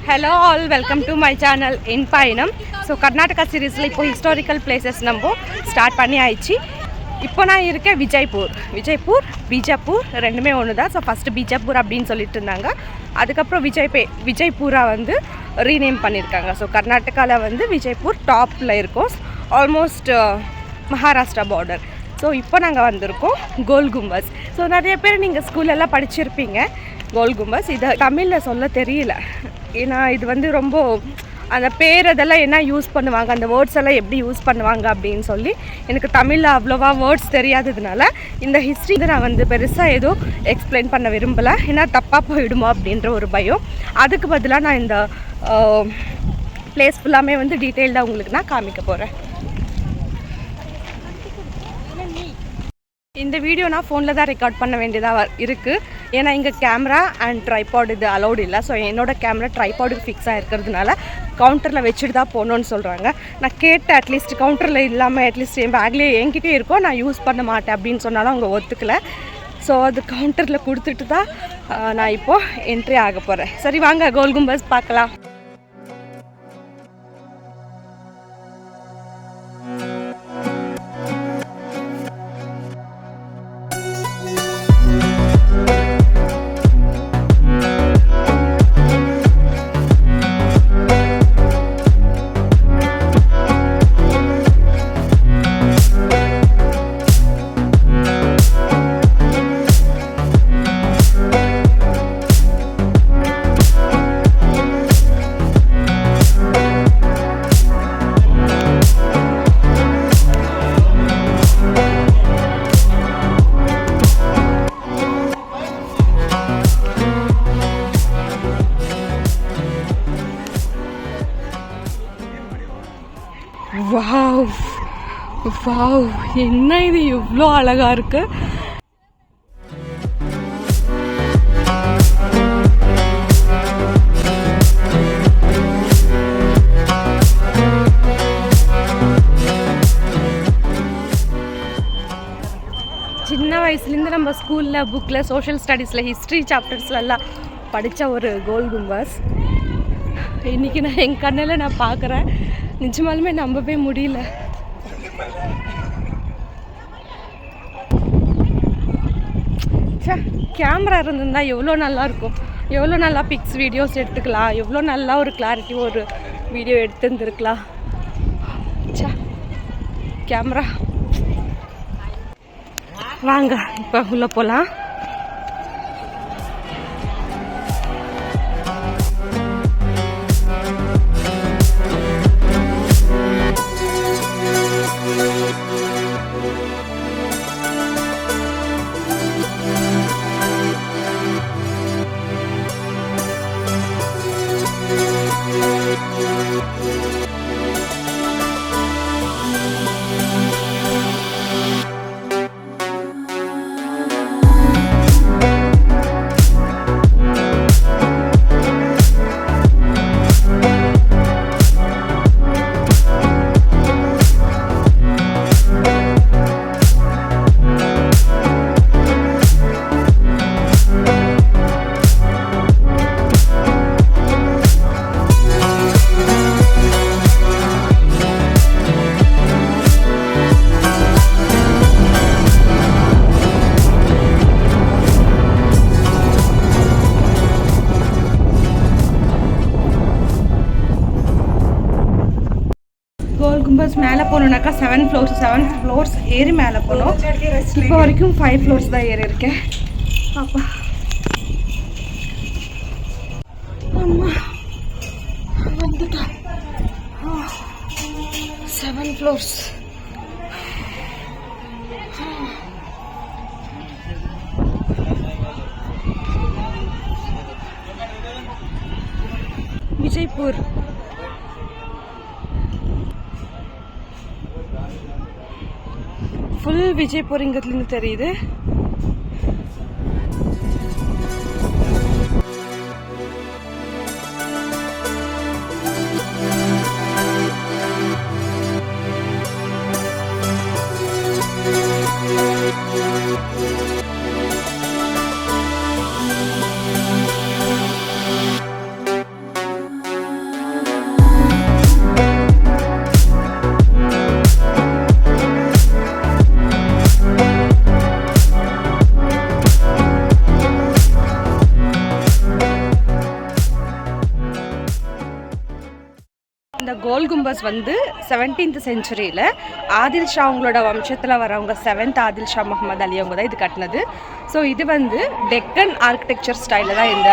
Hello all, welcome to my channel என் பயணம். So Karnataka சீரீஸில் இப்போ ஹிஸ்டாரிக்கல் பிளேசஸ் நம்ம ஸ்டார்ட் பண்ணி ஆயிடுச்சு. இப்போ நான் இருக்கேன் விஜய்பூர் பீஜாப்பூர் ரெண்டுமே ஒன்று தான். ஸோ ஃபஸ்ட்டு பீஜாப்பூர் அப்படின்னு சொல்லிட்டு இருந்தாங்க. அதுக்கப்புறம் விஜய்பூரா வந்து ரீநேம் பண்ணியிருக்காங்க. ஸோ கர்நாடகாவில் வந்து விஜய்பூர் டாப்பில் இருக்கும், ஆல்மோஸ்ட் மகாராஷ்டிரா பார்டர். ஸோ இப்போ நாங்கள் வந்திருக்கோம் கோல் கும்பஸ். ஸோ நிறைய பேர் நீங்கள் ஸ்கூலெல்லாம் படிச்சிருப்பீங்க கோல் கும்பஸ். இதை தமிழில் சொல்ல தெரியல, ஏன்னா இது வந்து ரொம்ப அந்த பேர் அதெல்லாம் என்ன யூஸ் பண்ணுவாங்க, அந்த வேர்ட்ஸ் எல்லாம் எப்படி யூஸ் பண்ணுவாங்க அப்படின்னு சொல்லி எனக்கு தமிழில் அவ்வளோவா வேர்ட்ஸ் தெரியாததுனால இந்த ஹிஸ்ட்ரி நான் வந்து பெருசாக ஏதோ எக்ஸ்பிளைன் பண்ண விரும்பலை, ஏன்னா தப்பாக போயிடுமோ அப்படின்ற ஒரு பயம். அதுக்கு பதிலாக நான் இந்த பிளேஸ் ஃபுல்லாமே வந்து டீட்டெயில்டாக உங்களுக்கு நான் காமிக்க போகிறேன். இந்த வீடியோ நான் ஃபோனில் தான் ரெக்கார்ட் பண்ண வேண்டியதாக இருக்குது, ஏன்னா இங்கே கேமரா அண்ட் ட்ரைபாட் இது அலௌடு இல்லை. ஸோ என்னோடய கேமரா ட்ரைபாடுக்கு ஃபிக்ஸாக இருக்கிறதுனால கவுண்டரில் வச்சுட்டு தான் போகணுன்னு சொல்கிறாங்க. நான் கேட்டேன், அட்லீஸ்ட் கவுண்டரில் இல்லாமல் அட்லீஸ்ட் என் பேக்லேயே என்கிட்டே இருக்கும், நான் யூஸ் பண்ண மாட்டேன் அப்படின்னு சொன்னாலும் அவங்க ஒத்துக்கலை. ஸோ அது கவுண்டரில் கொடுத்துட்டு தான் நான் இப்போது என்ட்ரி ஆக போகிறேன். சரி வாங்க கோல் கும்பஸ் பார்க்கலாம். வாவ் வாவ், என்ன இது இவ்வளோ அழகா இருக்கு. சின்ன வயசுலேருந்து நம்ம ஸ்கூலில் புக்கில் சோஷியல் ஸ்டடீஸில் ஹிஸ்ட்ரி சாப்டர்ஸ்லாம் படித்த ஒரு கோல் கும்பஸ் இன்றைக்கி நான் என் கண்ணில் நான் பார்க்குறேன். நிஜமாலுமே நம்பவே முடியல. கேமரா இருந்திருந்தால் எவ்வளோ நல்லாயிருக்கும், எவ்வளோ நல்லா பிக்ஸ் வீடியோஸ் எடுத்துக்கலாம், எவ்வளோ நல்லா ஒரு கிளாரிட்டி ஒரு வீடியோ எடுத்துருந்துருக்கலாம். கேமரா வாங்க இப்போ உள்ளே போகலாம். கோல் கும்பஸ் மேலே போகணுன்னாக்கா 7 ஃப்ளோர்ஸ் ஏறி மேலே போகணும். இப்போ வரைக்கும் 5 ஃப்ளோர்ஸ் தான் ஏறி இருக்கேன். அப்பா அம்மா வந்துட்டேன். 7 ஃப்ளோர்ஸ். விஜய்பூர் ஃபுல் விஜய்பூர் இங்கத்துலேருந்து தெரியுது. கும்பஸ் வந்து 17th செஞ்சுரியில் ஆதில் ஷா அவங்களோட வம்சத்தில் வரவங்க 7th ஆதில் ஷா முகமது அலி அவங்க தான் இது கட்டினது. ஸோ இது வந்து டெக்கன் ஆர்கிடெக்சர் ஸ்டைலில் தான் இந்த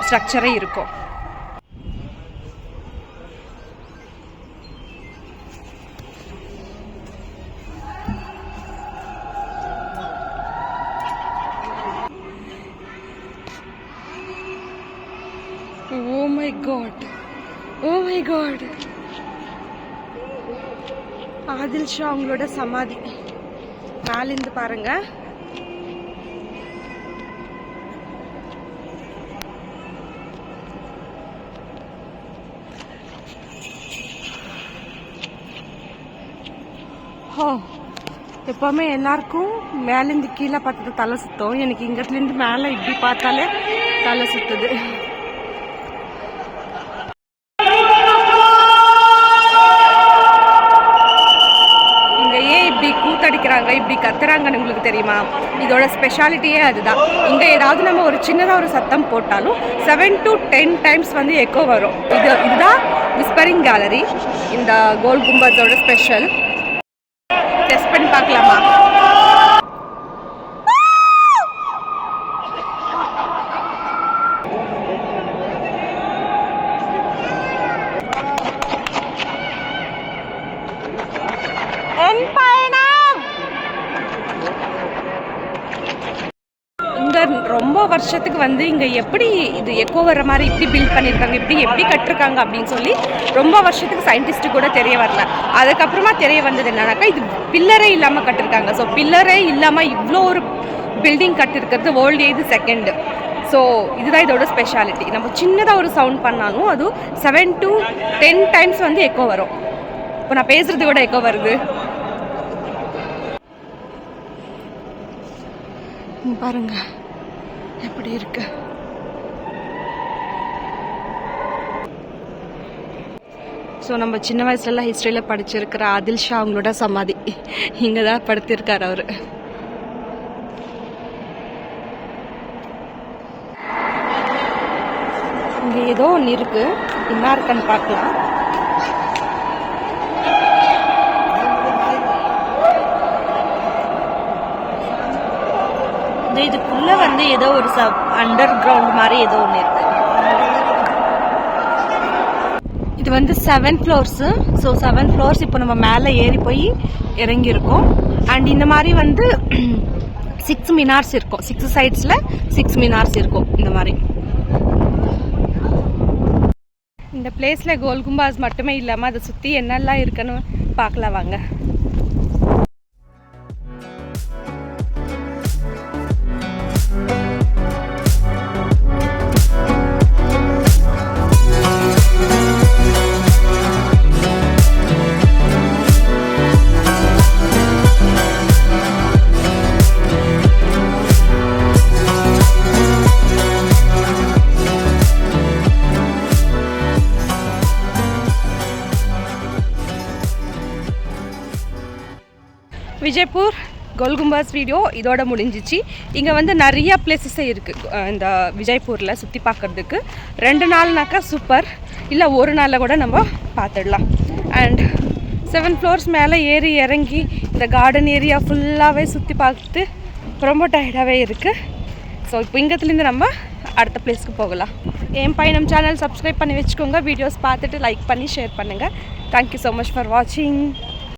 ஸ்ட்ரக்சரே இருக்கும். Oh my god. Oh my god. Adil Shah அவங்களோட சமாதி மேலிருந்து பாருங்க. எப்பவுமே எல்லாருக்கும் மேலேருந்து கீழே பார்த்தது தலை சுத்தம். எனக்கு இங்கத்துலேருந்து மேலே இப்படி பார்த்தாலே தலை சுத்துது. கூத்தடிக்கிறாங்க, இப்படி கத்துறாங்கன்னு உங்களுக்கு தெரியுமா? இதோட ஸ்பெஷாலிட்டியே அதுதான். இங்கே ஏதாவது நம்ம ஒரு சின்னதாக ஒரு சத்தம் போட்டாலும் 7 to 10 times வந்து எக்கோ வரும். இதுதான் விஸ்பரிங் கேலரி. இந்த கோல் கும்பஸோட ஸ்பெஷல். டெஸ்ட் பண்ணி பார்க்கலாமா? ரொம்ப வருஷத்துக்கு வந்து இங்கே எப்படி இது எக்கோ வர மாதிரி இப்படி பில்ட் பண்ணியிருக்காங்க, எப்படி கட்டிருக்காங்க அப்படின்னு சொல்லி ரொம்ப வருஷத்துக்கு சயின்டிஸ்ட்டு கூட தெரிய வரல. அதுக்கப்புறமா தெரிய வந்தது என்னன்னாக்கா இது பில்லரே இல்லாமல் கட்டிருக்காங்க. ஸோ பில்லரே இல்லாமல் இவ்வளோ ஒரு பில்டிங் கட்டிருக்கிறது வேர்ல்டு இது செகண்ட். ஸோ இதுதான் இதோட ஸ்பெஷாலிட்டி. நம்ம சின்னதாக ஒரு சவுண்ட் பண்ணாலும் அதுவும் 7 to 10 times வந்து எக்கோ வரும். இப்போ நான் பேசுறது கூட எக்கோ வருது பாருங்க எப்படி இருக்கு. ஸோ நம்ம சின்ன வயசுலலாம் ஹிஸ்ட்ரியில் படிச்சிருக்கிற ஆதில் ஷா அவங்களோட சமாதி இங்கே தான் படுத்திருக்கார் அவர். இங்கே ஏதோ ஒன்று இருக்கு, என்ன இருக்குன்னு பார்க்கலாம். இதுக்குள்ள வந்து ஏதோ ஒரு அண்டர் கிரவுண்ட் மாதிரி ஏதோ ஒன்று இருக்கு. இது வந்து 7 floors. ஸோ 7 floors இப்போ நம்ம மேலே ஏறி போய் இறங்கியிருக்கோம். அண்ட் இந்த மாதிரி வந்து 6 மினார்ஸ் இருக்கும். 6 சைட்ஸில் 6 மினார்ஸ் இருக்கும். இந்த மாதிரி இந்த பிளேஸில் கோல் கும்பாஸ் மட்டுமே இல்லாமல் அதை சுற்றி என்னெல்லாம் இருக்குன்னு பார்க்கலாம் வாங்க. விஜய்பூர் கோல் கும்பாஸ் வீடியோ இதோட முடிஞ்சிச்சு. இங்கே வந்து நிறைய பிளேசஸே இருக்குது இந்த விஜய்பூரில் சுற்றி பார்க்குறதுக்கு. 2 நாள்னாக்கா சூப்பர், இல்லை ஒரு நாளில் கூட நம்ம பார்த்துடலாம். அண்ட் 7 floors மேலே ஏறி இறங்கி இந்த கார்டன் ஏரியா ஃபுல்லாகவே சுற்றி பார்த்து ரொம்ப டயர்டாகவே இருக்குது. ஸோ இப்போ இங்கத்துலேருந்து நம்ம அடுத்த பிளேஸ்க்கு போகலாம். என் பயணம் சேனல் சப்ஸ்கிரைப் பண்ணி வச்சுக்கோங்க. வீடியோஸ் பார்த்துட்டு லைக் பண்ணி ஷேர் பண்ணுங்கள். தேங்க்யூ ஸோ மச் ஃபார் வாட்சிங்.